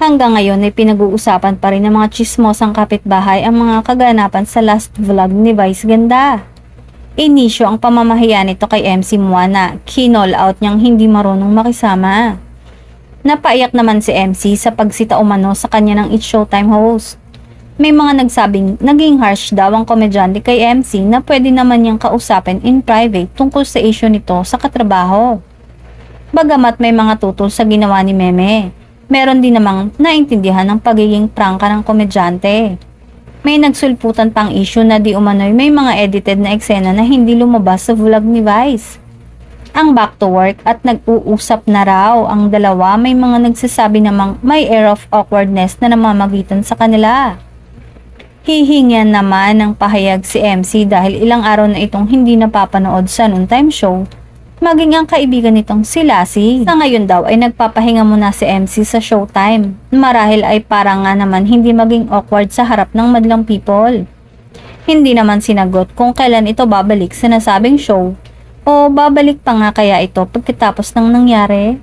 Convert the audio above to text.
Hanggang ngayon ay pinag-uusapan pa rin ng mga tsismosang kapitbahay ang mga kaganapan sa last vlog ni Vice Ganda. Inisyo ang pamamahiya nito kay MC Moana, kinall out niyang hindi marunong makisama. Napaiyak naman si MC sa pagsita umano sa kanya ng It's Showtime host. May mga nagsabing naging harsh daw ang komedyante kay MC na pwede naman niyang kausapin in private tungkol sa issue nito sa katrabaho. Bagamat may mga tutol sa ginawa ni Meme, meron din namang naintindihan ng pagiging prangka ng komedyante. May nagsulputan pang issue na di umano'y may mga edited na eksena na hindi lumabas sa vlog ni Vice. Ang back to work at nag-uusap na raw ang dalawa, may mga nagsasabi namang may air of awkwardness na namamagitan sa kanila. Hihingyan naman ng pahayag si MC dahil ilang araw na itong hindi napapanood sa noontime show, maging ang kaibigan nitong si Lassie. Sa ngayon daw ay nagpapahinga muna si MC sa Showtime. Marahil ay para nga naman hindi maging awkward sa harap ng madlang people. Hindi naman sinagot kung kailan ito babalik sa nasabing show o babalik pa nga kaya ito pagkatapos ng nangyari.